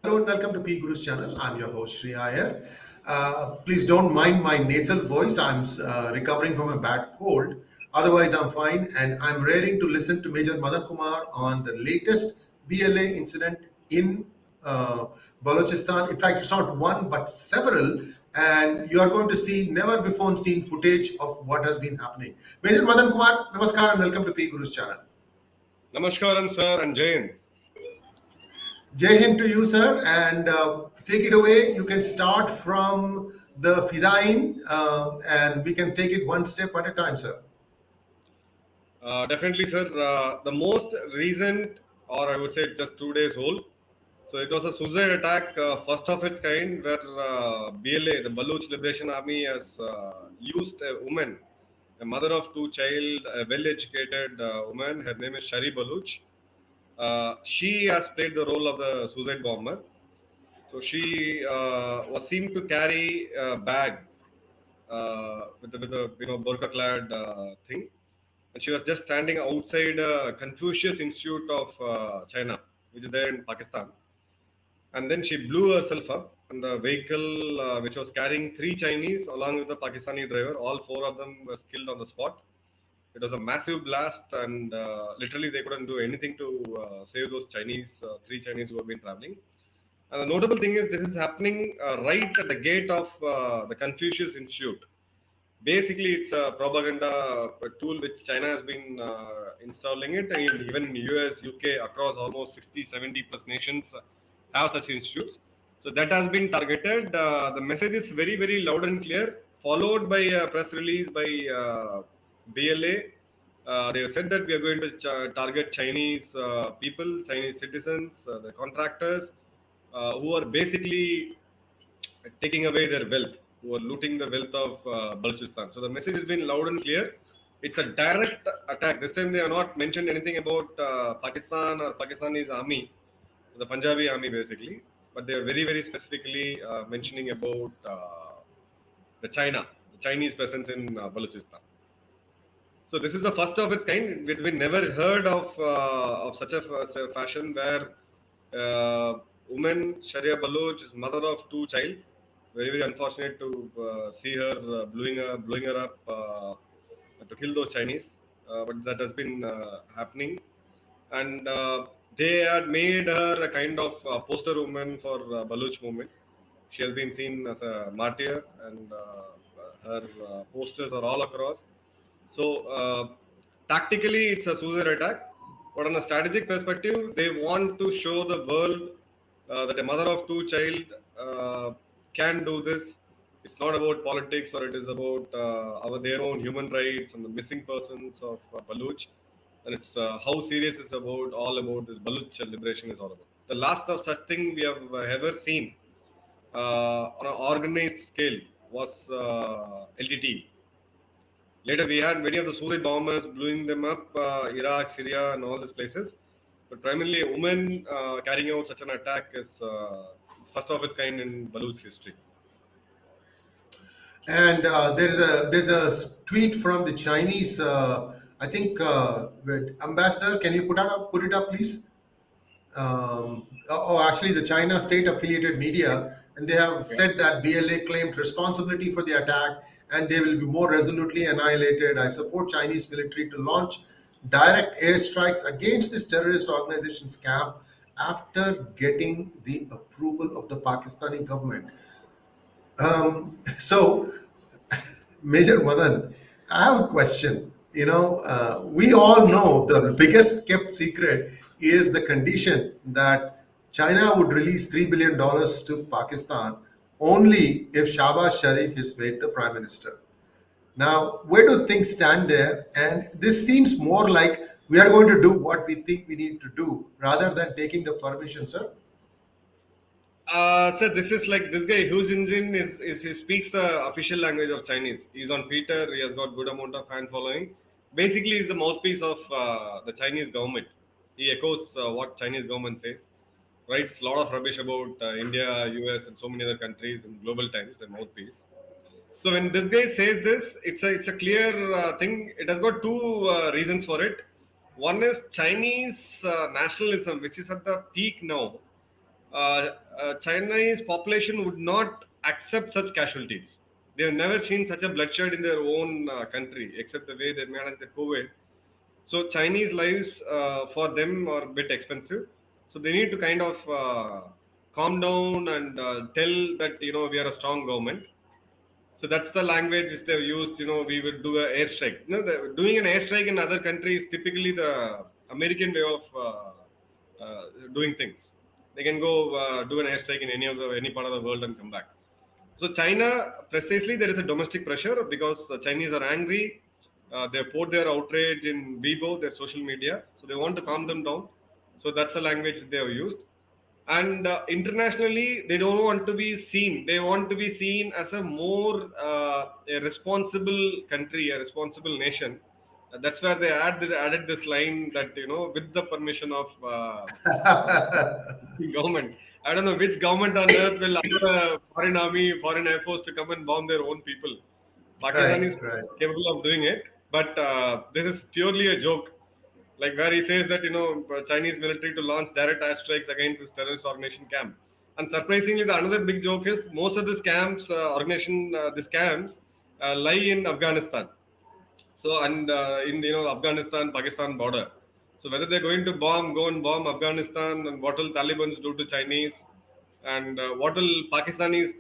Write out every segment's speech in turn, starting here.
Hello and welcome to PGurus channel. I'm your host Sri Iyer. Please don't mind my nasal voice. I'm recovering from a bad cold. Otherwise, I'm fine, and I'm raring to listen to Major Madhan Kumar on the latest BLA incident in uh, Balochistan. In fact, it's not one but several, and you are going to see never before seen footage of what has been happening. Major Madhan Kumar, namaskar and welcome to PGurus channel. Namaskaram, sir, and Jain. Jai Hind to you, sir, and take it away. You can start from the Fidain, and we can take it one step at a time, sir. Definitely, sir. The most recent, or I would say just 2 days old. So it was a suicide attack, first of its kind, where BLA, the Baloch Liberation Army, has used a woman, a mother of two child, a well-educated woman. Her name is Shari Baloch. She has played the role of the suicide bomber. So she was seen to carry a bag with a burqa clad thing, and she was just standing outside Confucius Institute of China, which is there in Pakistan. And then she blew herself up, and the vehicle, which was carrying three Chinese along with the Pakistani driver, all four of them were killed on the spot. It was a massive blast, and literally they couldn't do anything to save those three Chinese who have been traveling. And the notable thing is this is happening right at the gate of the Confucius Institute. Basically, it's a propaganda tool which China has been installing it, and even in US, UK, across almost 60, 70 plus nations have such institutes. So that has been targeted. The message is very, very loud and clear, followed by a press release by BLA. They have said that we are going to target Chinese people, Chinese citizens, the contractors, who are basically taking away their wealth, who are looting the wealth of Balochistan. So the message has been loud and clear. It's a direct attack. This time they have not mentioned anything about Pakistan or Pakistani's army, the Punjabi army basically, but they are very, very specifically mentioning about the Chinese presence in Balochistan. So this is the first of its kind. We never heard of such a fashion where woman Sharia Baloch is mother of two child. Very, very unfortunate to see her blowing her up to kill those Chinese, but that has been happening, and they had made her a kind of poster woman for Baloch movement. She has been seen as a martyr, and her posters are all across. So tactically, it's a suicide attack, but on a strategic perspective, they want to show the world that a mother of two child can do this. It's not about politics, or it is about their own human rights and the missing persons of Baloch, and it's how serious it's all about this Baloch liberation is all about. The last of such thing we have ever seen on an organized scale was LTT. Later, we had many of the suicide bombers blowing them up, Iraq, Syria, and all these places. But primarily, a woman carrying out such an attack is first of its kind in Baloch history. And there's a tweet from the Chinese. I think ambassador. Can you put it up, please? Actually, the China state affiliated media, and they have said that BLA claimed responsibility for the attack and they will be more resolutely annihilated. I support Chinese military to launch direct airstrikes against this terrorist organization's camp after getting the approval of the Pakistani government. So, Major Madan, I have a question. We all know the biggest kept secret is the condition that China would release $3 billion to Pakistan only if Shahbaz Sharif is made the prime minister. Now, where do things stand there? And this seems more like we are going to do what we think we need to do rather than taking the permission, sir. So this is like this guy Hu Jinjin is he speaks the official language of Chinese. He's on Twitter. He has got good amount of fan following. Basically, he's the mouthpiece of the Chinese government. He echoes what Chinese government says. Writes a lot of rubbish about India, US, and so many other countries in global times. The mouthpiece. So when this guy says this, it's a clear thing. It has got two reasons for it. One is Chinese nationalism, which is at the peak now. Chinese population would not accept such casualties. They have never seen such a bloodshed in their own country, except the way they managed the COVID. So Chinese lives for them are a bit expensive. So they need to kind of calm down and tell that we are a strong government. So that's the language which they've used. We will do an airstrike. Doing an airstrike in other countries typically the American way of doing things. They can go do an airstrike in any part of the world and come back. So China, precisely, there is a domestic pressure because the Chinese are angry. They poured their outrage in Weibo, their social media. So they want to calm them down. So that's the language they have used. And internationally, they don't want to be seen. They want to be seen as a responsible country, a responsible nation. That's where they added this line that with the permission of government. I don't know which government on earth will allow a foreign army, foreign air force to come and bomb their own people. Pakistan is Right, right. capable of doing it, but this is purely a joke. Like where he says that Chinese military to launch direct airstrikes against this terrorist organization camp. And surprisingly, the another big joke is most of these camps, these camps lie in Afghanistan. So and in Afghanistan Pakistan border. So whether they're going to go and bomb Afghanistan, and what will Taliban's do to Chinese, and what will Pakistanis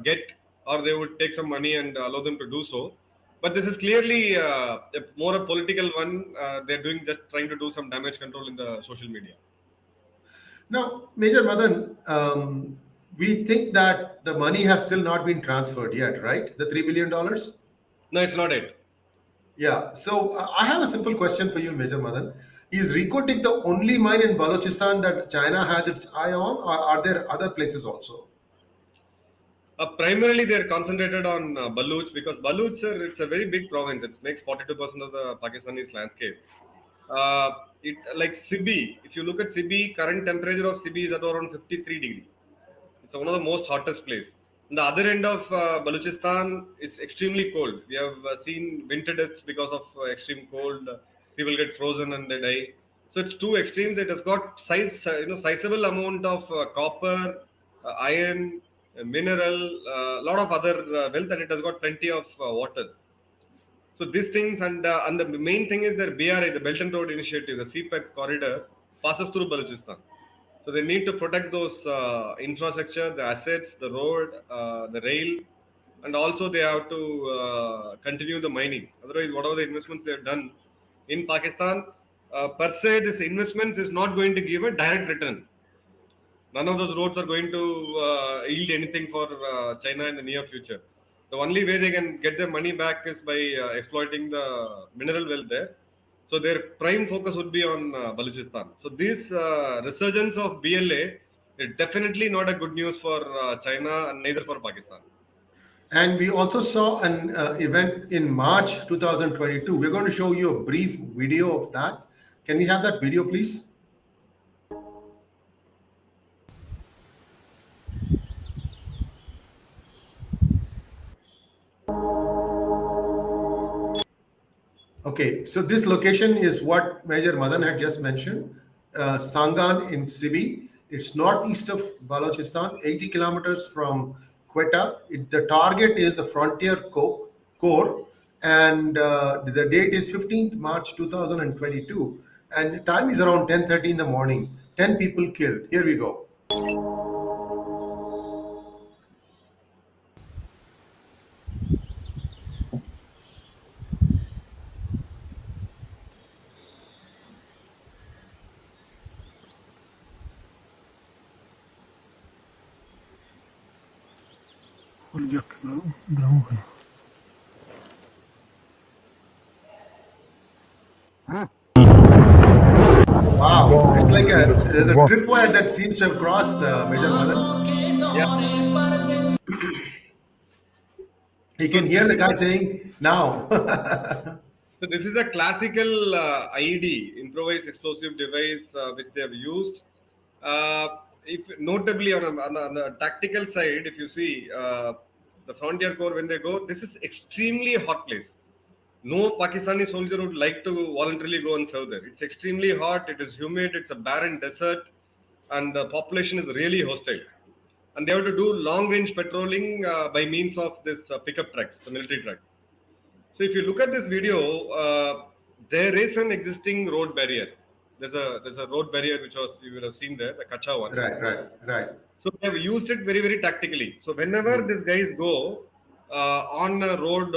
get, or they would take some money and allow them to do so. But this is clearly more a political one. They're doing just trying to do some damage control in the social media. Now, Major Madan, we think that the money has still not been transferred yet, right? The $3 billion? No, it's not it. Yeah. So I have a simple question for you, Major Madan. Is Recotic the only mine in Balochistan that China has its eye on, or are there other places also? Primarily, they're concentrated on Baluch because Baluch, sir, it's a very big province. It makes 42% of the Pakistani's landscape. It like Sibi. If you look at Sibi, current temperature of Sibi is at around 53 degree. It's one of the most hottest place. On the other end of Balochistan is extremely cold. We have seen winter deaths because of extreme cold. People get frozen and they die. So it's two extremes. It has got sizable amount of copper, iron, mineral, a lot of other wealth, and it has got plenty of water. So these things and the main thing is their BRI, the Belt and Road Initiative, the CPEC corridor passes through Balochistan. So they need to protect those infrastructure, the assets, the road, the rail, and also they have to continue the mining. Otherwise, whatever the investments they have done in Pakistan, per se, this investments is not going to give a direct return. None of those roads are going to yield anything for China in the near future. The only way they can get their money back is by exploiting the mineral wealth there. So their prime focus would be on Balochistan. So this resurgence of BLA is definitely not a good news for China and neither for Pakistan. And we also saw an event in March 2022. We're going to show you a brief video of that. Can we have that video, please? Okay, so this location is what Major Madan had just mentioned, Sangan in Sibi. It's northeast of Balochistan, 80 kilometers from Quetta. The target is the frontier core, and the date is 15th March 2022, and the time is around 10:30 in the morning. 10 people killed. Here we go. Wow, it's like there's a tripwire that seems to have crossed, Major Madan. Yeah. You can hear the guy saying now. So this is a classical IED, improvised explosive device, which they have used. If notably on the tactical side, if you see the frontier corps when they go, this is extremely hot place. No Pakistani soldier would like to voluntarily go and serve there. It's extremely hot. It is humid. It's a barren desert. and the population is really hostile. And they have to do long range patrolling by means of this pickup trucks, the military trucks. So if you look at this video, there is an existing road barrier. There's a road barrier which was, you would have seen there, the Kacha one. Right, right, right. So they have used it very, very tactically. So whenever these guys go on a road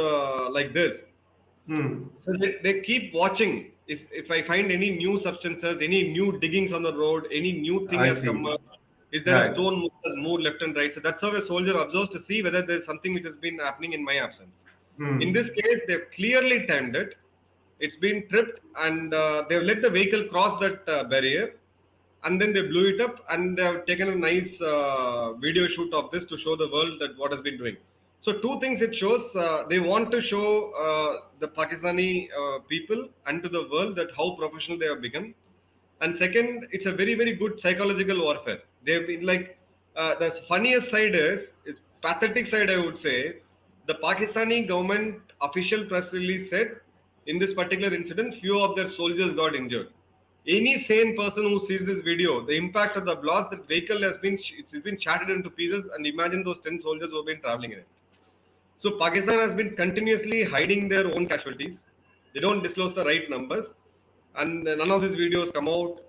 like this, so they keep watching. If I find any new substances, any new diggings on the road, any new thing I has come see. up, is there a Right. stone has moved left and right? So that's how a soldier observes to see whether there's something which has been happening in my absence. In this case, they've clearly timed it. It's been tripped, and they've let the vehicle cross that barrier, and then they blew it up, and they have taken a nice video shoot of this to show the world that what has been doing. So two things it shows: they want to show the Pakistani people and to the world that how professional they have become, and second, it's a very, very good psychological warfare. They've been like, the funniest side is, it's pathetic side, I would say. The Pakistani government official press release said, in this particular incident, few of their soldiers got injured. Any sane person who sees this video, the impact of the blast, the vehicle has been, it's been shattered into pieces, and imagine those 10 soldiers who have been traveling in it. So Pakistan has been continuously hiding their own casualties. They don't disclose the right numbers, and none of these videos come out.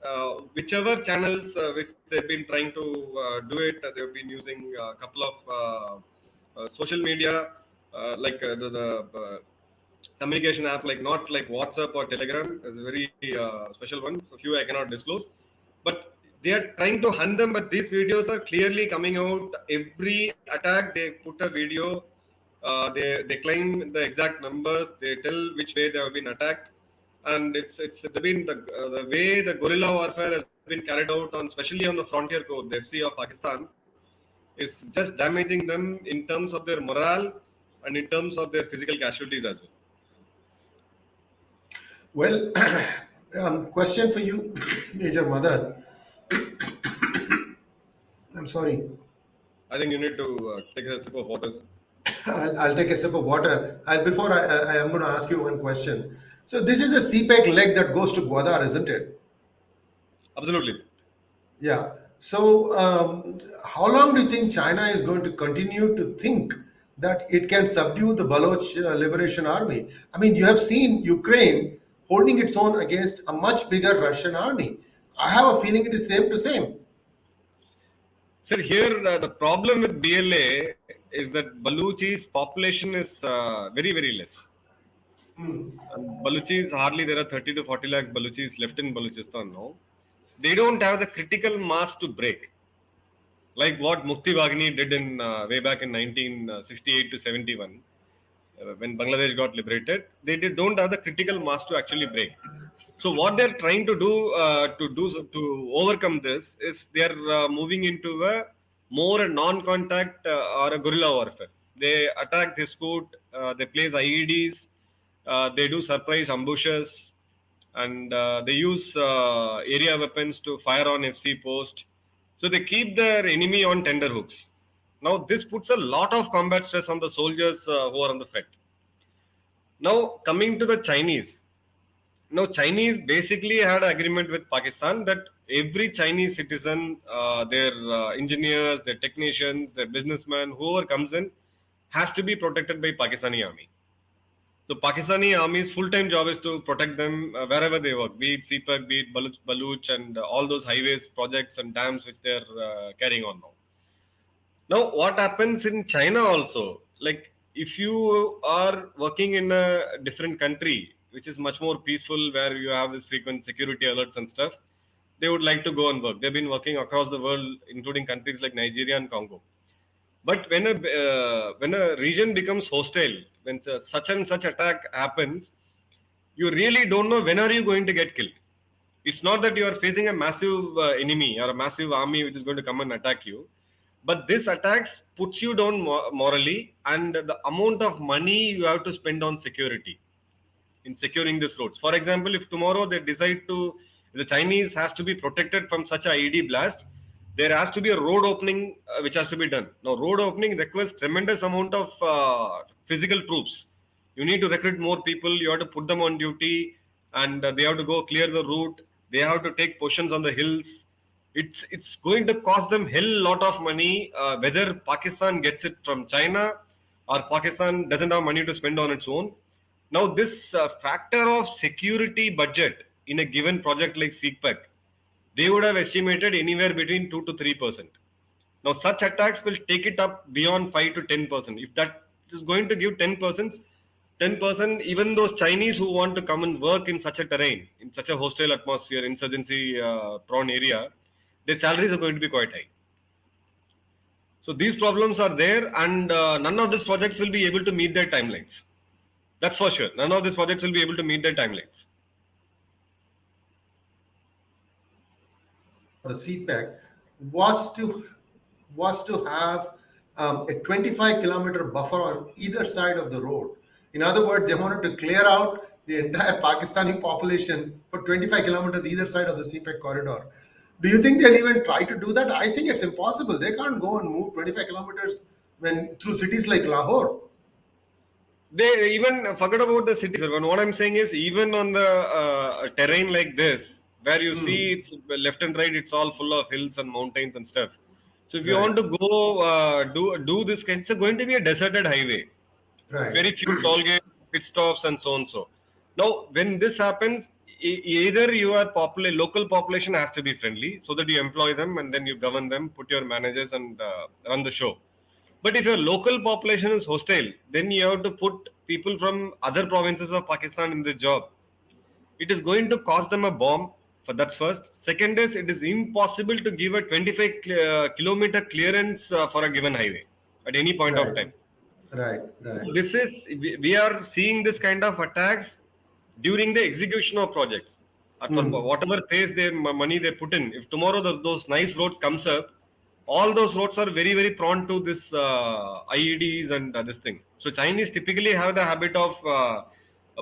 Whichever channels which they've been trying to do it, they've been using a couple of social media, like the communication app, like not like WhatsApp or Telegram. It's a very special one. A few I cannot disclose, but they are trying to hunt them. But these videos are clearly coming out. Every attack, they put a video. They claim the exact numbers. They tell which way they have been attacked, and it's been the way the guerrilla warfare has been carried out on, especially on the frontier code, the FC of Pakistan, is just damaging them in terms of their morale and in terms of their physical casualties as well. Well, question for you, Major Madan. I'm sorry. I think you need to take a sip of water. I'll take a sip of water. Before I am going to ask you one question. So this is a CPEC leg that goes to Gwadar, isn't it? Absolutely. Yeah. So how long do you think China is going to continue to think that it can subdue the Baloch Liberation Army? I mean, you have seen Ukraine holding its own against a much bigger Russian army. I have a feeling it is same to same. Sir, here the problem with BLA is that Baluchi's population is very, very less. And Baluchis, hardly there are 30 to 40 lakhs Baluchis left in Balochistan now. They don't have the critical mass to break. Like what Mukti Baghni did in way back in 1968 to 71, when Bangladesh got liberated, don't have the critical mass to actually break. So what they're trying to do to overcome this is they're moving into a more a non-contact or a guerrilla warfare. They attack, they scoot, they place IEDs, they do surprise ambushes, and they use area weapons to fire on FC post. So they keep their enemy on tenterhooks. Now this puts a lot of combat stress on the soldiers who are on the front. Now coming to the Chinese. Now, Chinese basically had an agreement with Pakistan that every Chinese citizen, their engineers, their technicians, their businessmen, whoever comes in, has to be protected by Pakistani army. So, Pakistani army's full-time job is to protect them wherever they work, be it CPEC, be it Baluch, and all those highways, projects, and dams which they're carrying on now. Now, what happens in China also? Like, if you are working in a different country, which is much more peaceful, where you have this frequent security alerts and stuff, they would like to go and work. They've been working across the world, including countries like Nigeria and Congo. But when a region becomes hostile, when such and such attack happens, you really don't know when are you going to get killed. It's not that you are facing a massive enemy or a massive army which is going to come and attack you. But this attacks puts you down morally, and the amount of money you have to spend on security in securing these roads. For example, if tomorrow they decide the Chinese has to be protected from such a IED blast, there has to be a road opening which has to be done. Now, road opening requires tremendous amount of physical troops. You need to recruit more people. You have to put them on duty, and they have to go clear the route. They have to take positions on the hills. It's going to cost them hell lot of money, whether Pakistan gets it from China or Pakistan doesn't have money to spend on its own. Now, this factor of security budget in a given project like 𝙒𝙂𝘅, they would have estimated anywhere between 2 to 3%. Now, such attacks will take it up beyond 5 to 10%. If that is going to give 10%, even those Chinese who want to come and work in such a terrain, in such a hostile atmosphere, insurgency prone area, their salaries are going to be quite high. So these problems are there, and none of these projects will be able to meet their timelines. That's for sure. None of these projects will be able to meet their timelines. The 𝙒𝙂𝘅 was to have a 25-kilometer buffer on either side of the road. In other words, they wanted to clear out the entire Pakistani population for 25 kilometers either side of the 𝙒𝙂𝘅 corridor. Do you think they'll even try to do that? I think it's impossible. They can't go and move 25 kilometers when through cities like Lahore. They even forget about the cities. And what I'm saying is, even on the terrain like this, where you see it's left and right, it's all full of hills and mountains and stuff. So if you Right. want to go do this, it's going to be a deserted highway. Right. Very few toll gates, pit stops, and so on. So now, when this happens, either your local population has to be friendly, so that you employ them and then you govern them, put your managers and run the show. But if your local population is hostile, then you have to put people from other provinces of Pakistan in this job. It is going to cost them a bomb. For that's first. Second is, it is impossible to give a 25 kilometer clearance for a given highway at any point of Right. time. Right. Right. This is, we are seeing this kind of attacks during the execution of projects. For whatever pace they money they put in, if tomorrow those nice roads comes up, all those roads are very, very prone to this IEDs and this thing. So Chinese typically have the habit of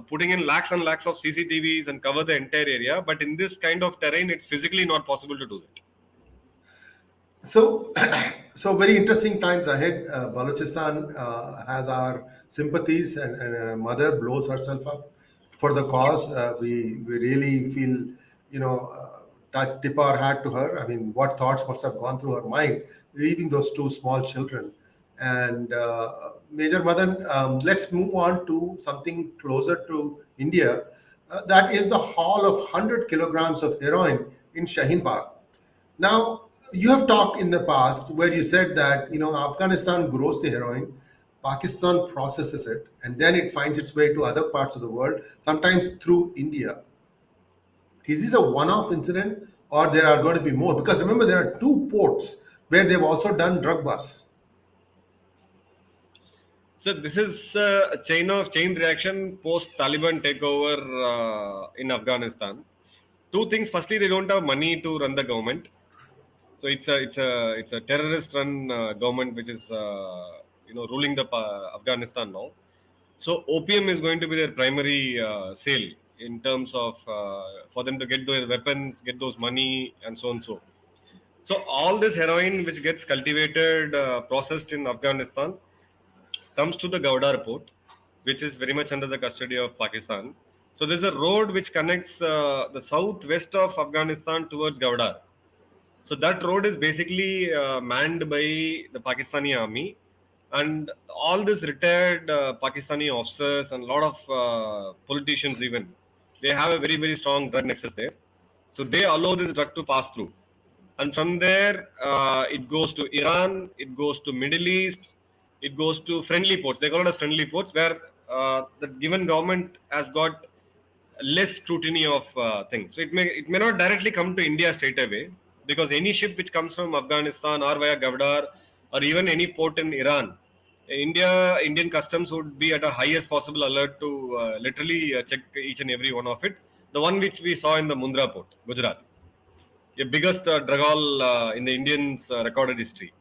putting in lakhs and lakhs of CCTVs and cover the entire area. But in this kind of terrain, it's physically not possible to do that. So, so very interesting times ahead. Balochistan has our sympathies, and a mother blows herself up for the cause. We really feel, tip our hat to her. I mean, what thoughts must have gone through her mind, leaving those two small children. And Major Madan, let's move on to something closer to India. That is the haul of 100 kilograms of heroin in Shaheen Bagh. Now, you have talked in the past where you said that Afghanistan grows the heroin, Pakistan processes it, and then it finds its way to other parts of the world, sometimes through India. Is this a one-off incident, or there are going to be more? Because remember, there are two ports where they've also done drug busts. So this is a chain reaction post Taliban takeover in Afghanistan. Two things. Firstly, they don't have money to run the government. So it's a terrorist run government which is ruling the Afghanistan now. So opium is going to be their primary sale in terms of for them to get their weapons, get those money, and so on. So all this heroin which gets cultivated, processed in Afghanistan, comes to the 𝙬𝙧 port, which is very much under the custody of Pakistan. So there's a road which connects the southwest of Afghanistan towards 𝙬𝙧. So that road is basically manned by the Pakistani army, and all these retired Pakistani officers and a lot of politicians even, they have a very, very strong drug nexus there. So they allow this drug to pass through. And from there, it goes to Iran, it goes to Middle East, it goes to friendly ports. They call it as friendly ports, where the given government has got less scrutiny of things. So it may not directly come to India straight away, because any ship which comes from Afghanistan or via 𝙬𝙧 or even any port in Iran, Indian customs would be at a highest possible alert to literally check each and every one of it. The one which we saw in the Mundra port, Gujarat, the biggest drug haul in the Indians' recorded history.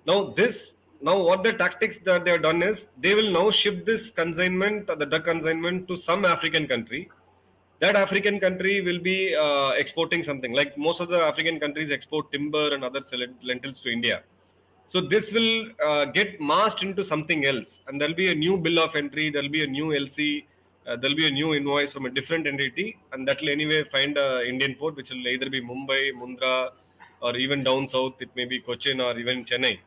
Now what the tactics that they have done is, they will now ship this consignment, the drug consignment, to some African country. That African country will be exporting something. Like most of the African countries export timber and other lentils to India. So this will get masked into something else, and there'll be a new bill of entry, there'll be a new LC, there'll be a new invoice from a different entity, and that will anyway find an Indian port, which will either be Mumbai, Mundra, or even down south, it may be Cochin or even Chennai.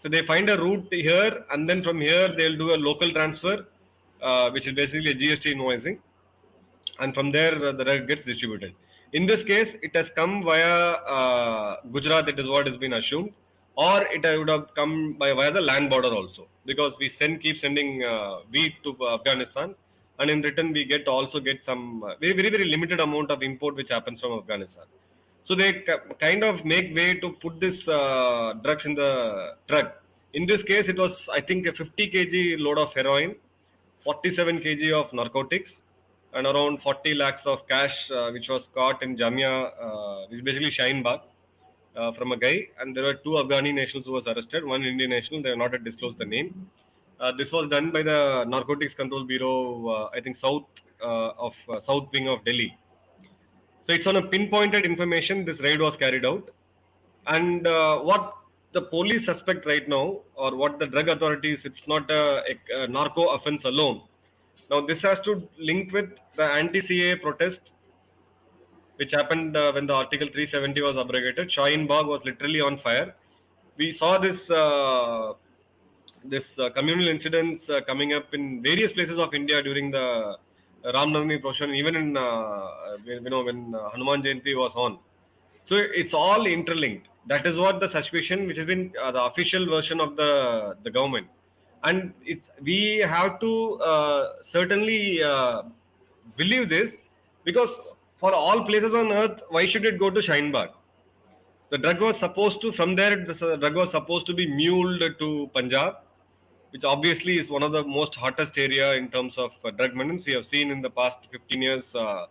So they find a route here, and then from here they'll do a local transfer, which is basically a GST invoicing, and from there the drug gets distributed. In this case, it has come via Gujarat. That is what has been assumed, or it would have come by via the land border also, because we keep sending wheat to Afghanistan, and in return we also get some very limited amount of import which happens from Afghanistan. So they kind of make way to put this drugs in the truck. In this case, it was, I think, a 50 kg load of heroin, 47 kg of narcotics, and around 40 lakhs of cash, which was caught in Jamia, which is basically Shaheen Bagh, from a guy. And there were 2 Afghani nationals who was arrested, 1 Indian national. They have not yet disclosed the name. This was done by the Narcotics Control Bureau, I think South Wing of Delhi. So it's on a pinpointed information this raid was carried out. And what the police suspect right now, or what the drug authorities, it's not a narco offense alone. Now this has to link with the anti-CAA protest, which happened when the Article 370 was abrogated. Shaheen Bagh was literally on fire. We saw this communal incidents coming up in various places of India during the Ram Navami procession, even in when Hanuman Jayanti was on. So it's all interlinked. That is what the suspicion, which has been the official version of the government, and we have to certainly believe this, because for all places on earth, why should it go to Shaheen Bagh? The drug was supposed to, from there, the drug was supposed to be muled to Punjab, which obviously is one of the most hottest area in terms of drug menace. We have seen in the past 15 years how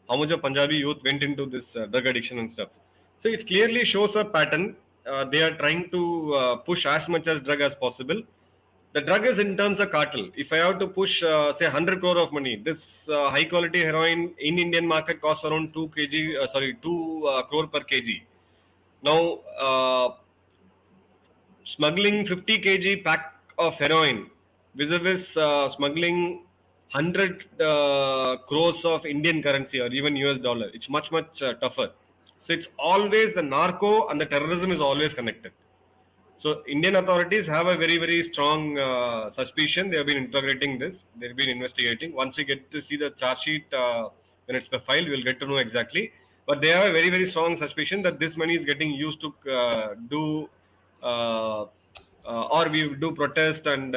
much of Punjabi youth went into this drug addiction and stuff. So it clearly shows a pattern. They are trying to push as much as drug as possible. The drug is in terms of cartel. If I have to push, say, 100 crore of money, this high quality heroin in Indian market costs around 2 crore per kg. Now, smuggling 50 kg pack of heroin vis-a-vis smuggling 100 crores of Indian currency or even US dollar, it's much tougher. So it's always the narco and the terrorism is always connected. So Indian authorities have a very strong suspicion. They have been integrating this. They've been investigating. Once we get to see the charge sheet when it's filed, we'll get to know exactly. But they have a very strong suspicion that this money is getting used to do or we do protest and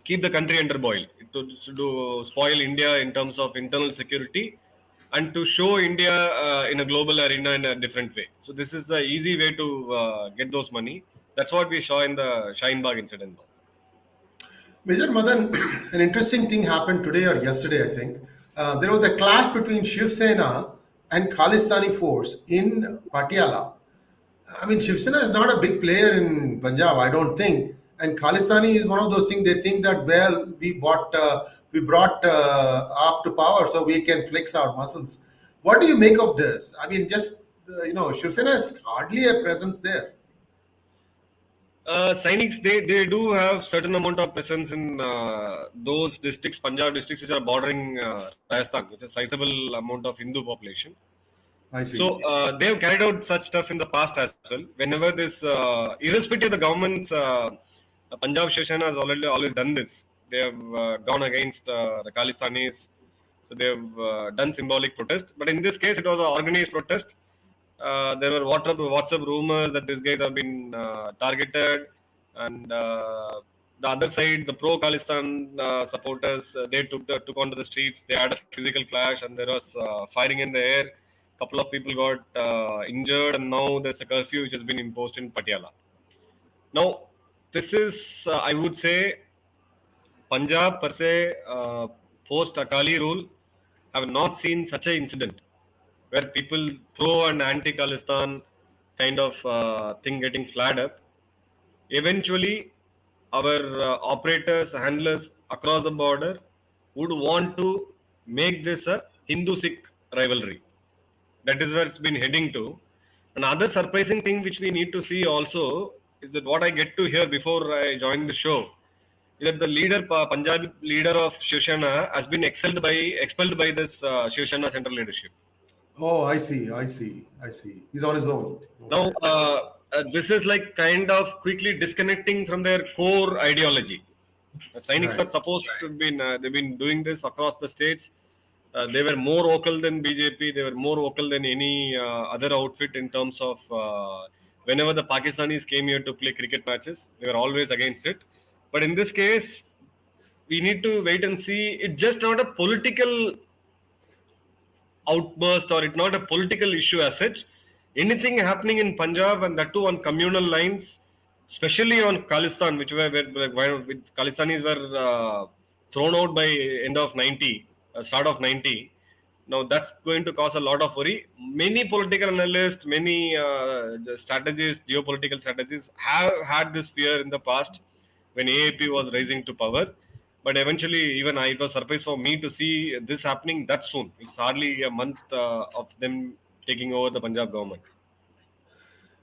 keep the country under boil, to spoil India in terms of internal security, and to show India in a global arena in a different way. So this is an easy way to get those money. That's what we saw in the Shaheen Bagh incident. Major Madan, an interesting thing happened today or yesterday, I think. There was a clash between Shiv Sena and Khalistani force in Patiala. I mean, Shiv Sena is not a big player in Punjab, I don't think. And Khalistani is one of those things. They think that, well, we brought up to power, so we can flex our muscles. What do you make of this? I mean, just Shiv Sena is hardly a presence there. Sainiks, they do have certain amount of presence in those districts, Punjab districts, which are bordering Rajasthan, which is a sizable amount of Hindu population. I see. So they have carried out such stuff in the past as well. Whenever this, irrespective of the government's, Punjab Shiv Sena has always done this. They have gone against the Khalistanis. So they have done symbolic protest. But in this case, it was an organized protest. There were WhatsApp rumors that these guys have been targeted, and the other side, the pro-Khalistan supporters, they took onto the streets. They had a physical clash, and there was firing in the air. Couple of people got injured, and now there's a curfew which has been imposed in Patiala. Now, this is, I would say, Punjab per se, post Akali rule, have not seen such an incident where people pro and anti-Khalistan kind of thing getting flared up. Eventually, our operators, handlers across the border would want to make this a Hindu-Sikh rivalry. That is where it's been heading to. Another surprising thing which we need to see also is that what I get to hear before I join the show is that the Punjabi leader of Shiv Sena has been expelled by this Shiv Sena central leadership. Oh, I see. I see. I see. He's on his own. Now, Okay. this is like kind of quickly disconnecting from their core ideology. The Sainiks Right. are supposed to have been, they've been doing this across the states. They were more vocal than BJP. They were more vocal than any other outfit in terms of whenever the Pakistanis came here to play cricket matches, they were always against it. But in this case, we need to wait and see. It's just not a political outburst or it's not a political issue as such. Anything happening in Punjab and that too on communal lines, especially on Khalistan, which where Khalistanis were thrown out by end of 90, start of 90. Now that's going to cause a lot of worry. Many political analysts, many strategists, geopolitical strategists have had this fear in the past when AAP was rising to power. But eventually, even it was surprise for me to see this happening that soon. It's hardly a month of them taking over the Punjab government.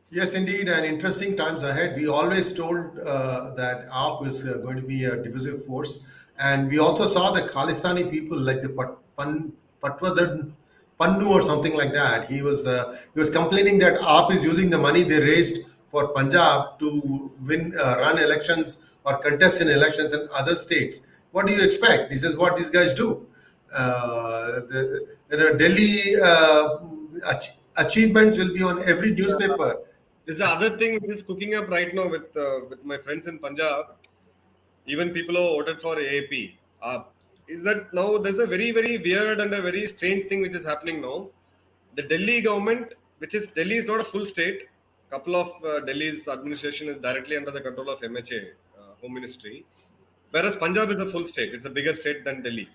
Yes, indeed, and interesting times ahead. We always told that AAP is going to be a divisive force, and we also saw the Khalistani people like the Patwadan Pannu or something like that. He was complaining that AAP is using the money they raised for Punjab to run elections or contest in elections in other states. What do you expect? This is what these guys do. Delhi achievements will be on every newspaper. This is the other thing which is cooking up right now with my friends in Punjab. Even people who voted for AAP. Is that now there's a very, very weird and a very strange thing which is happening now. The Delhi government, which is Delhi is not a full state. Couple of Delhi's administration is directly under the control of MHA, Home Ministry. Whereas Punjab is a full state. It's a bigger state than Delhi.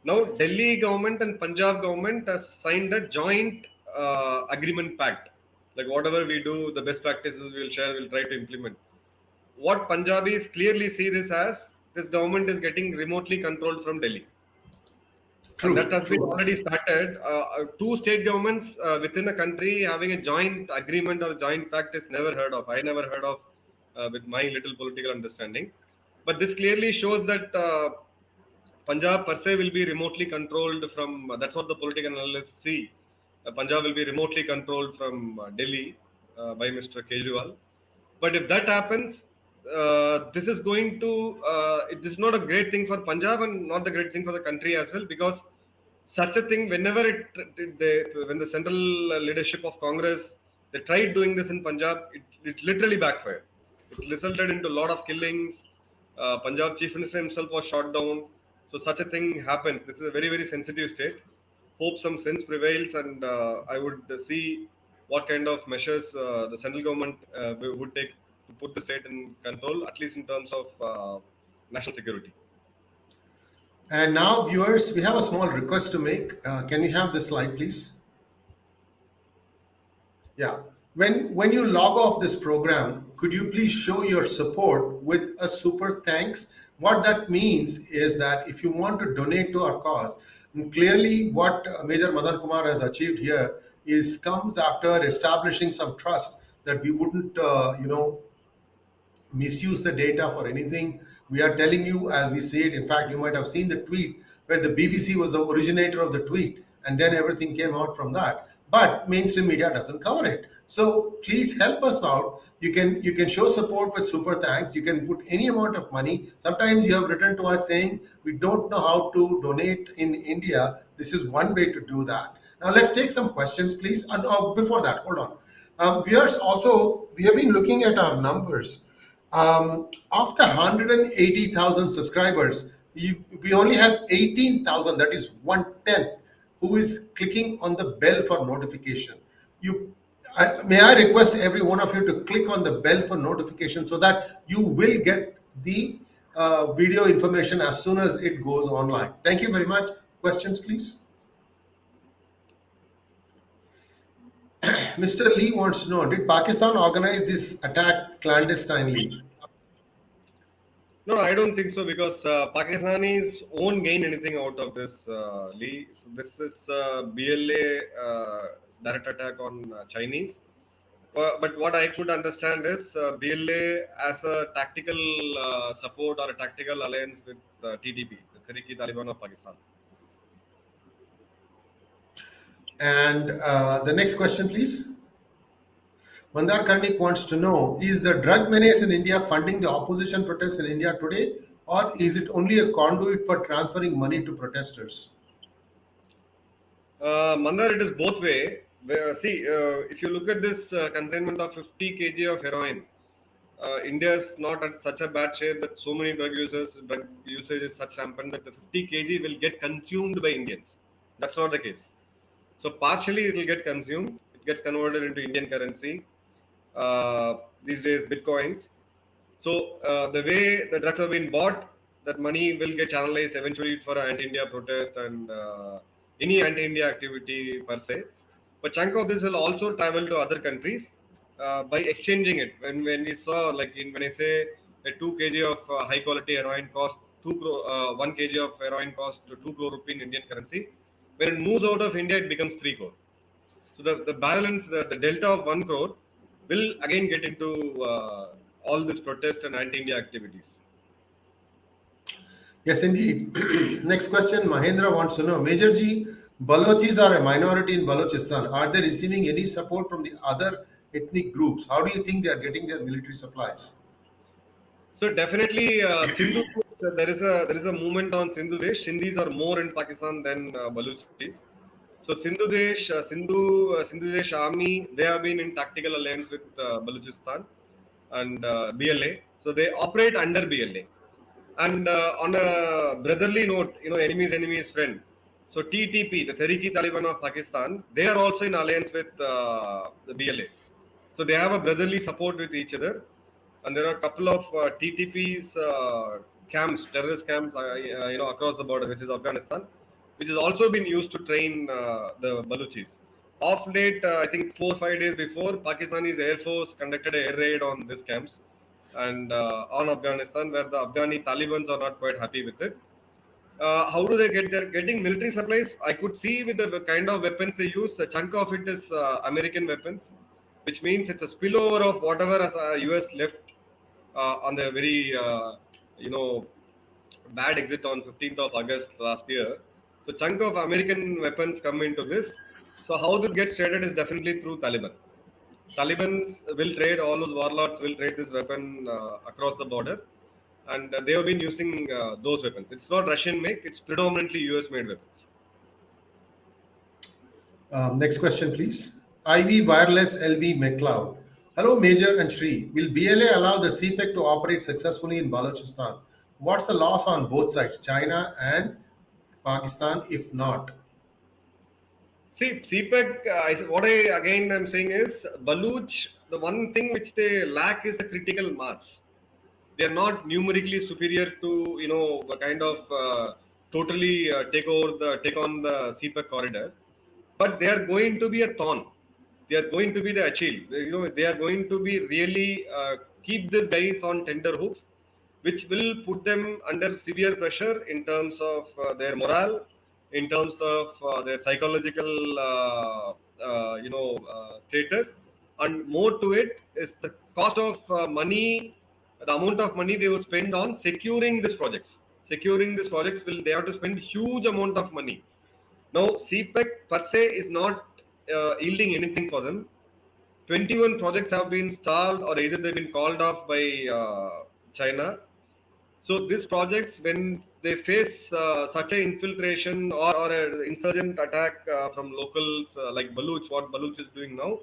Now, Delhi government and Punjab government has signed a joint agreement pact. Like whatever we do, the best practices we will share, we'll try to implement. What Punjabis clearly see this as, this government is getting remotely controlled from Delhi. And that True, has been true. already started. Two state governments within a country having a joint agreement or joint pact is never heard of. I never heard of with my little political understanding. But this clearly shows that Punjab per se will be remotely controlled from. That's what the political analysts see. Punjab will be remotely controlled from Delhi by Mr. Kejriwal. But if that happens, this is going to. This is not a great thing for Punjab and not the great thing for the country as well, because such a thing, whenever when the central leadership of Congress they tried doing this in Punjab, it literally backfired. It resulted into a lot of killings. Punjab chief minister himself was shot down. So such a thing happens. This is a very, very sensitive state. Hope some sense prevails, and I would see what kind of measures the central government would take to put the state in control, at least in terms of national security. And now, viewers, we have a small request to make. Can we have the slide, please? Yeah. When you log off this program, could you please show your support with a super thanks? What that means is that if you want to donate to our cause, and clearly what Major Madan Kumar has achieved here is comes after establishing some trust that we wouldn't, misuse the data for anything. We are telling you as we say it. In fact, you might have seen the tweet where the BBC was the originator of the tweet, and then everything came out from that. But mainstream media doesn't cover it. So please help us out. You can show support with super thanks. You can put any amount of money. Sometimes you have written to us saying we don't know how to donate in India. This is one way to do that. Now let's take some questions, please. And before that, hold on. Viewers, also we have been looking at our numbers. Of the 180,000 subscribers, we only have 18,000, that is 1/10, who is clicking on the bell for notification. May I request every one of you to click on the bell for notification so that you will get the video information as soon as it goes online. Thank you very much. Questions, please. Mr. Lee wants to know, did Pakistan organize this attack clandestinely? No, I don't think so, because Pakistanis won't gain anything out of this, Lee. So this is BLA direct attack on Chinese. But what I could understand is BLA as a tactical support or a tactical alliance with TTP, the Tehreek-e-Taliban of Pakistan. And the next question, please. Mandar Karnik wants to know, is the drug menace in India funding the opposition protests in India today, or is it only a conduit for transferring money to protesters? Mandar, it is both way. See, if you look at this consignment of 50 kg of heroin, India is not at such a bad shape that so many drug usage is such rampant that the 50 kg will get consumed by Indians. That's not the case. So partially it will get consumed. It gets converted into Indian currency. These days, bitcoins. So the way the drugs have been bought, that money will get channelized eventually for anti-India protest and any anti-India activity per se. But chunk of this will also travel to other countries by exchanging it. When we saw, like when I say a 2 kg of high quality heroin cost 1 kg of heroin cost to 2 crore rupee in Indian currency. When it moves out of India, it becomes 3 crore. So the balance, the delta of 1 crore will again get into all this protest and anti-India activities. Yes, indeed. Next question, Mahendra wants to know, Major Ji, Balochis are a minority in Balochistan. Are they receiving any support from the other ethnic groups? How do you think they are getting their military supplies? So definitely, Sindhu. There is a movement on Sindhu Desh. Sindhis are more in Pakistan than Baluchis. So Sindhu Desh Army, they have been in tactical alliance with Balochistan and BLA. So they operate under BLA. And on a brotherly note, enemy is friend. So TTP, the Tehreek Taliban of Pakistan, they are also in alliance with the BLA. So they have a brotherly support with each other. And there are a couple of TTP's camps, terrorist camps, across the border, which is Afghanistan, which has also been used to train the Baluchis. Of late, I think 4 or 5 days before, Pakistani's Air Force conducted a air raid on these camps and on Afghanistan, where the Afghani Taliban are not quite happy with it. How do they get? They're getting military supplies. I could see with the kind of weapons they use, a chunk of it is American weapons, which means it's a spillover of whatever as US left on the very bad exit on 15th of August last year. So chunk of American weapons come into this. So how this gets traded is definitely through Taliban. Taliban's will trade, all those warlords will trade this weapon across the border, and they have been using those weapons. It's not Russian make; it's predominantly US made weapons. Next question, please. IV Wireless LB McLeod. Hello, Major and Shri. Will BLA allow the CPEC to operate successfully in Balochistan? What's the loss on both sides, China and Pakistan, if not? See, CPEC, what I again am saying is Baluch, the one thing which they lack is the critical mass. They are not numerically superior to, the kind of totally take on the CPEC corridor, but they are going to be a thorn. They are going to be the Achille. They are going to be really keep these guys on tender hooks, which will put them under severe pressure in terms of their morale, in terms of their psychological, status, and more to it is the cost of money, the amount of money they will spend on securing these projects. Securing these projects they have to spend huge amount of money. Now, CPEC per se is not yielding anything for them. 21 projects have been stalled or either they've been called off by China. So these projects, when they face such an infiltration or an insurgent attack from locals like Baluch, what Baluch is doing now,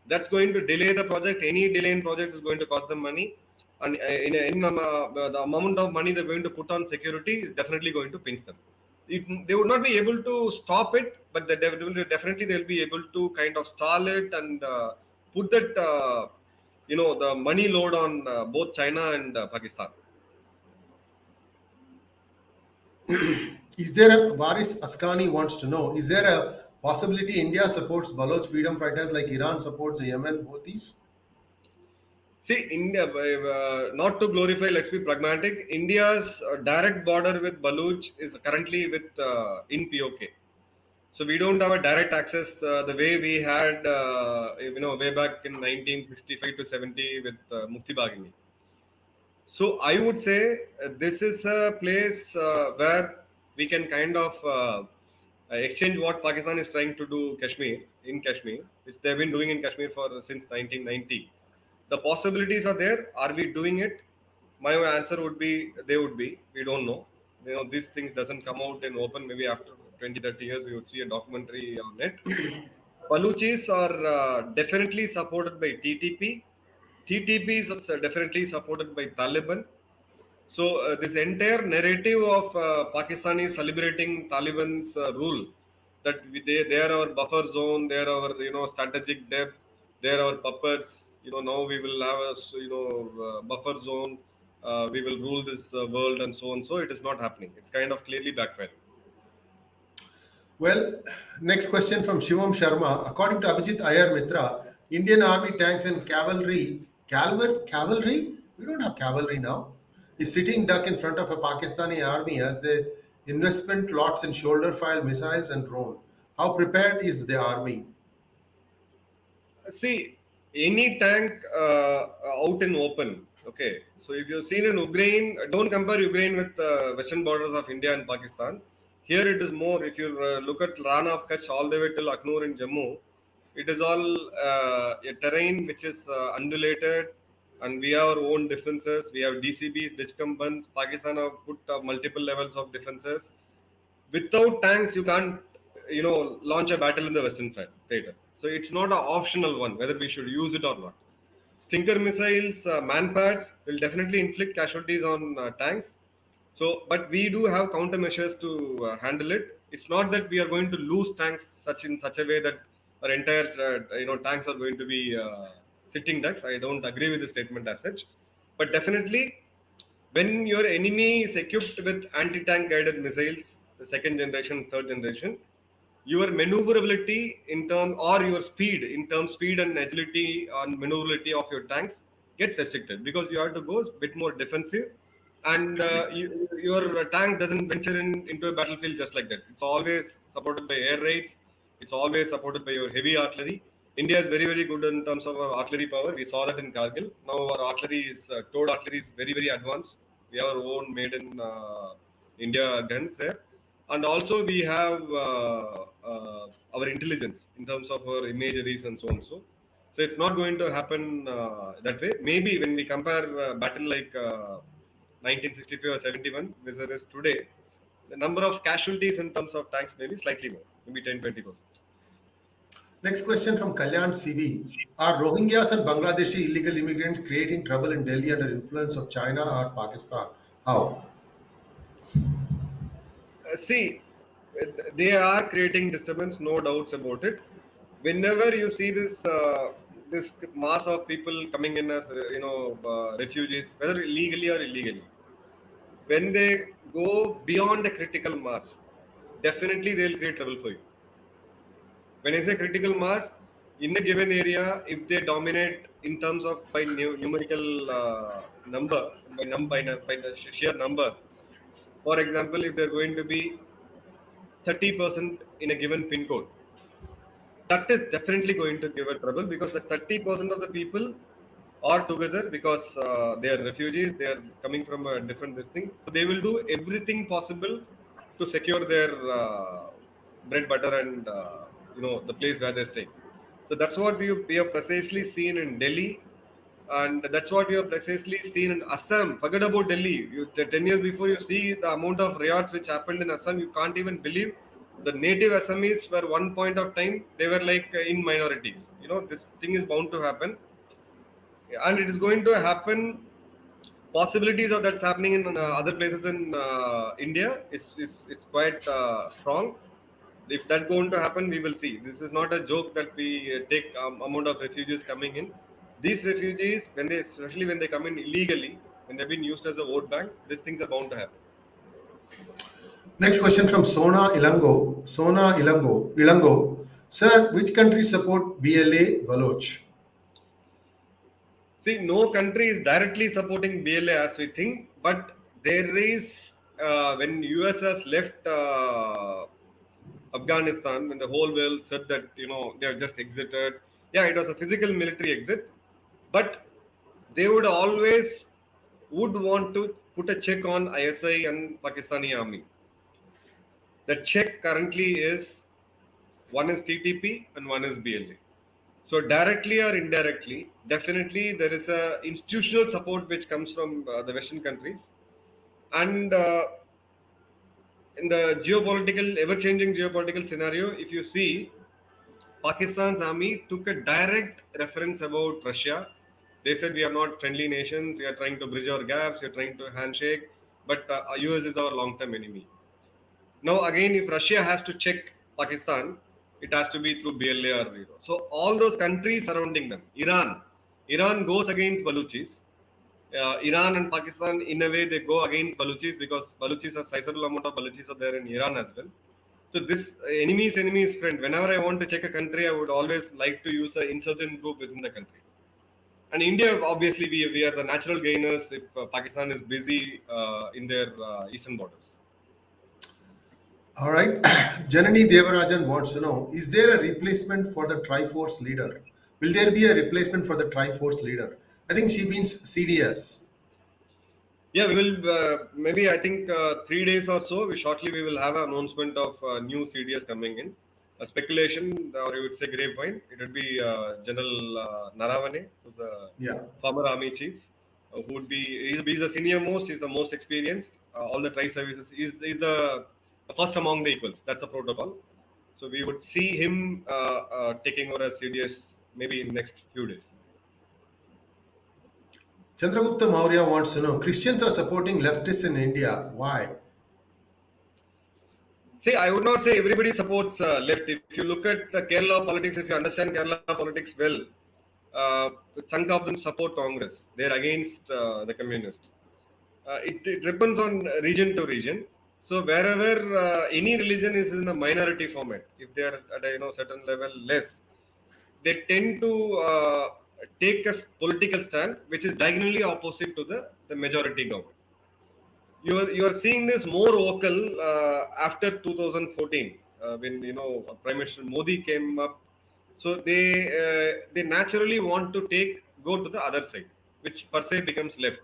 that's going to delay the project. Any delay in project is going to cost them money. And the amount of money they're going to put on security is definitely going to pinch them. They would not be able to stop it, but definitely they'll be able to kind of stall it and put that the money load on both China and Pakistan. Is there a Varis Askani wants to know, is there a possibility India supports Baloch freedom fighters like Iran supports the Yemen Houthis? See, India, not to glorify, let's be pragmatic. India's direct border with Baluch is currently with in POK. So we don't have a direct access the way we had, way back in 1965 to 70 with Mukti Baghini. So I would say this is a place where we can kind of exchange what Pakistan is trying to do Kashmir, which they've been doing in Kashmir for since 1990. The possibilities are there. Are we doing it? My answer would be they would be. We don't know. These things doesn't come out in open. Maybe after 20, 30 years, we would see a documentary on it. Baluchis are definitely supported by TTP. TTP is also definitely supported by Taliban. So this entire narrative of Pakistanis celebrating Taliban's rule, that they are our buffer zone, they are our strategic depth, they are our puppets. Now we will have a buffer zone. We will rule this world and so on. So it is not happening. It's kind of clearly backfiring. Well, next question from Shivam Sharma. According to Abhijit Iyer Mitra, Indian Army tanks and cavalry? We don't have cavalry now. Is sitting duck in front of a Pakistani army as the investment lots in shoulder file missiles and drone. How prepared is the army? See, any tank out in open. Okay, so if you've seen in Ukraine, don't compare Ukraine with western borders of India and Pakistan. Here it is more. If you look at Rana of Kutch all the way till Aknoor in Jammu, it is all a terrain which is undulated, and we have our own defenses. We have DCBs, ditch buns. Pakistan have put multiple levels of defenses. Without tanks you can't launch a battle in the western front theater. So it's not an optional one whether we should use it or not. Stinger missiles, manpads will definitely inflict casualties on tanks. So, but we do have countermeasures to handle it. It's not that we are going to lose tanks such a way that our entire tanks are going to be sitting ducks. I don't agree with the statement as such, but definitely when your enemy is equipped with anti-tank guided missiles, the second generation, third generation, your maneuverability in term or your speed and agility and maneuverability of your tanks gets restricted because you have to go a bit more defensive, and your tank doesn't venture into a battlefield just like that. It's always supported by air raids. It's always supported by your heavy artillery. India is very, very good in terms of our artillery power. We saw that in Kargil. Now our artillery is towed artillery is very, very advanced. We have our own made in India guns there, and also we have our intelligence in terms of our imageries and so on. So it's not going to happen that way. Maybe when we compare battle like 1965 or 71 versus today, the number of casualties in terms of tanks may be slightly more, maybe 10-20%. Next question from Kalyan CV. Are Rohingyas and Bangladeshi illegal immigrants creating trouble in Delhi under influence of China or Pakistan? How? See, they are creating disturbance, no doubts about it. Whenever you see this mass of people coming in as refugees, whether legally or illegally, when they go beyond a critical mass, definitely they'll create trouble for you. When I say critical mass, in a given area, if they dominate in terms of by numerical number, by the sheer number, for example, if they're going to be 30% in a given pin code, that is definitely going to give a trouble because the 30% of the people are together because they are refugees, they are coming from a different this thing. So they will do everything possible to secure their bread, butter, and the place where they're staying. So that's what we have precisely seen in Delhi, and that's what we have precisely seen in Assam. Forget about Delhi. 10 years before, you see the amount of riots which happened in Assam. You can't even believe the native Assamese were one point of time they were like in minorities. This thing is bound to happen, and it is going to happen. Possibilities of that's happening in other places in India is it's quite strong. If that going to happen, we will see. This is not a joke that we take amount of refugees coming in. These refugees, especially when they come in illegally, when they've been used as a vote bank, these things are bound to happen. Next question from Sona Ilango. Ilango. Sir, which countries support BLA Baloch? See, no country is directly supporting BLA as we think, but there is when US has left Afghanistan, when the whole world said that they have just exited. Yeah, it was a physical military exit, but they would always would want to put a check on ISI and Pakistani army. The check currently is one is TTP and one is BLA. So directly or indirectly, definitely there is a institutional support which comes from the Western countries, and in the geopolitical, ever-changing geopolitical scenario, if you see, Pakistan's army took a direct reference about Russia. They said we are not friendly nations. We are trying to bridge our gaps. We are trying to handshake, but US is our long-term enemy. Now again, if Russia has to check Pakistan, it has to be through BLA or Euro. So all those countries surrounding them, Iran goes against Baluchis. Iran and Pakistan, in a way, they go against Baluchis because Baluchis, a sizable amount of Baluchis are there in Iran as well. So this enemy is friend. Whenever I want to check a country, I would always like to use an insurgent group within the country. And India, obviously, we are the natural gainers if Pakistan is busy in their eastern borders. All right. Janani Devarajan wants to know, is there a replacement for the Triforce leader? Will there be a replacement for the Triforce leader? I think she means CDS. Yeah, we will maybe I think 3 days or so. Shortly we will have an announcement of new CDS coming in. A speculation, or you would say grapevine. It would be General Naravane, who's a Yeah. former army chief, who would be he's the senior most. He's the most experienced. All the tri services. He's the first among the equals. That's a protocol. So we would see him taking over as CDS maybe in next few days. Chandragupta Maurya wants to know, Christians are supporting leftists in India. Why? See, I would not say everybody supports left. If you look at the Kerala politics, if you understand Kerala politics well, a chunk of them support Congress. They're against the communists. It depends on region to region. So wherever any religion is in a minority format, if they are at a certain level less, they tend to take a political stand which is diagonally opposite to the majority government. You are seeing this more vocal after 2014 when Prime Minister Modi came up. So they naturally want to go to the other side, which per se becomes left.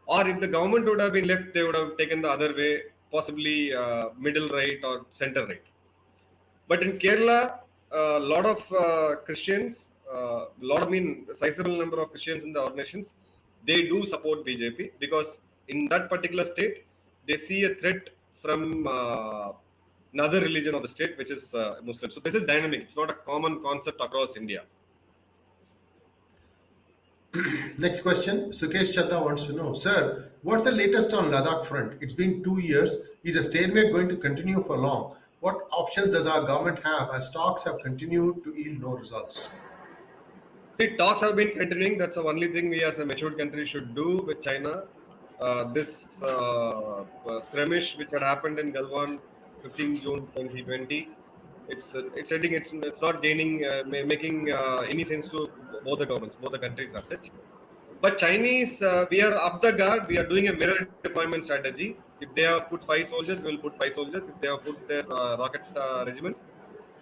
Or if the government would have been left, they would have taken the other way, possibly middle right or center right. But in Kerala, a lot of Christians, sizable number of Christians in the organizations, they do support BJP because in that particular state, they see a threat from another religion of the state, which is Muslim. So this is dynamic. It's not a common concept across India. Next question. Sukesh Chadda wants to know, sir, what's the latest on Ladakh front? It's been 2 years. Is a stalemate going to continue for long? What options does our government have as talks have continued to yield no results? See, talks have been continuing. That's the only thing we as a matured country should do with China. This skirmish which had happened in Galwan, 15 June 2020, it's not gaining making any sense to both the governments, both the countries as such. But Chinese, we are up the guard. We are doing a mirror deployment strategy. If they have put 5 soldiers, we will put 5 soldiers. If they have put their rocket regiments,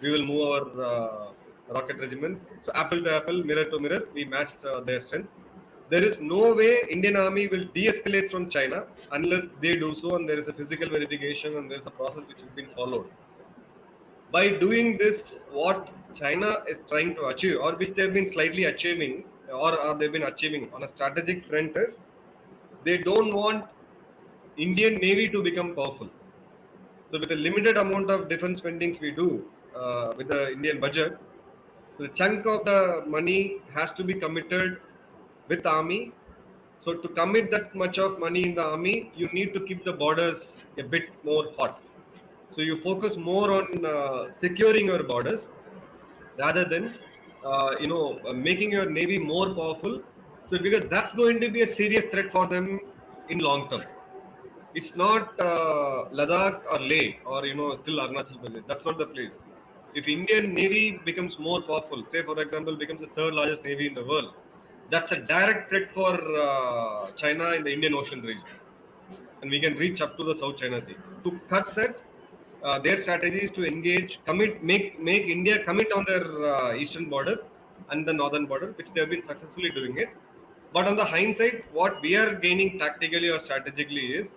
we will move our rocket regiments. So apple to apple, mirror to mirror, we match their strength. There is no way Indian army will de-escalate from China unless they do so, and there is a physical verification and there is a process which has been followed. By doing this, what China is trying to achieve, or which they've been slightly achieving, or they've been achieving on a strategic front, is they don't want Indian Navy to become powerful. So with the limited amount of defense spendings we do with the Indian budget, so the chunk of the money has to be committed with army. So to commit that much of money in the army, you need to keep the borders a bit more hot. So you focus more on securing your borders rather than making your navy more powerful. So because that's going to be a serious threat for them in long term. It's not Ladakh or Leh or till Arunachal Pradesh. That's not the place. If Indian Navy becomes more powerful, say for example becomes the third largest navy in the world, that's a direct threat for China in the Indian Ocean region, and we can reach up to the South China Sea. To cut that, their strategy is to make India commit on their eastern border and the northern border, which they have been successfully doing it. But on the hindsight, what we are gaining tactically or strategically is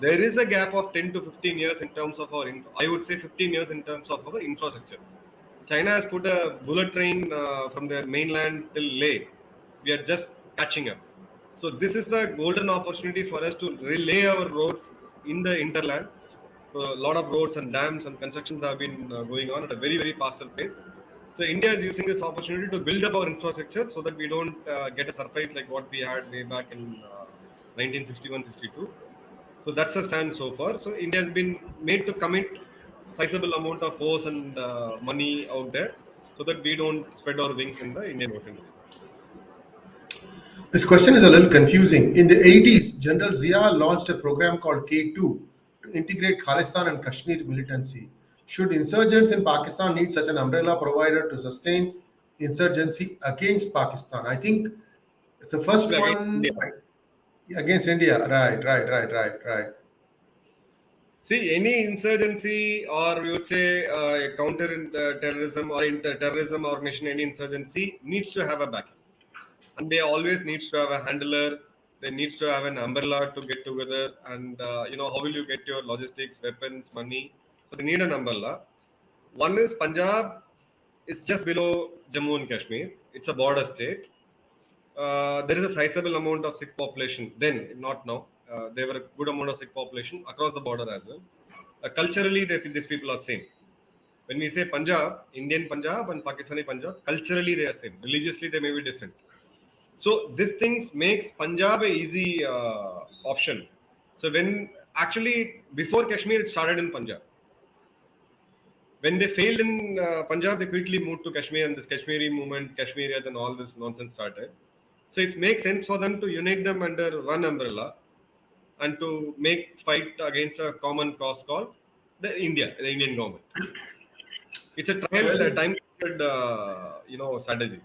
there is a gap of 10 to 15 years in terms of our, I would say 15 years in terms of our infrastructure. China has put a bullet train from their mainland till Leh. We are just catching up. So this is the golden opportunity for us to relay our roads in the hinterland. So a lot of roads and dams and constructions have been going on at a very, very faster pace. So India is using this opportunity to build up our infrastructure so that we don't get a surprise like what we had way back in 1961-62. So that's the stand so far. So India has been made to commit sizable amount of force and money out there so that we don't spread our wings in the Indian Ocean. This question is a little confusing. In the 80s, General Zia launched a program called K2 to integrate Khalistan and Kashmir militancy. Should insurgents in Pakistan need such an umbrella provider to sustain insurgency against Pakistan? I think the first one against India. Right. See, any insurgency or you would say counter-terrorism or inter-terrorism organization, any insurgency needs to have a backing. And they always needs to have a handler. They needs to have an umbrella to get together. And, how will you get your logistics, weapons, money? So they need an umbrella. One is Punjab is just below Jammu and Kashmir. It's a border state. There is a sizable amount of Sikh population then, not now. There were a good amount of Sikh population across the border as well. Culturally, these people are same. When we say Punjab, Indian Punjab and Pakistani Punjab, culturally they are same. Religiously, they may be different. So these things makes Punjab a easy option. So when actually before Kashmir, it started in Punjab. When they failed in Punjab, they quickly moved to Kashmir and this Kashmiri movement, Kashmiriyat and all this nonsense started. So it makes sense for them to unite them under one umbrella and to make fight against a common cause called the Indian government. It's a time-tested, strategy.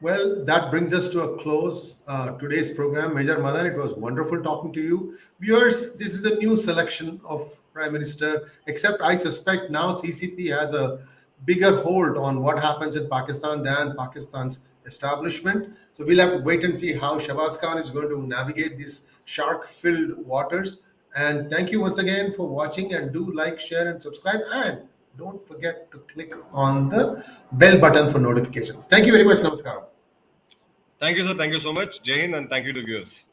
Well, that brings us to a close. Today's program, Major Madhan, it was wonderful talking to you. Viewers, this is a new selection of Prime Minister, except I suspect now CCP has a bigger hold on what happens in Pakistan than Pakistan's establishment. So we'll have to wait and see how Shahbaz Khan is going to navigate these shark-filled waters. And thank you once again for watching, and do like, share and subscribe. And don't forget to click on the bell button for notifications. Thank you very much. Namaskaram. Thank you, sir. Thank you so much, Jai Hind, and thank you to viewers.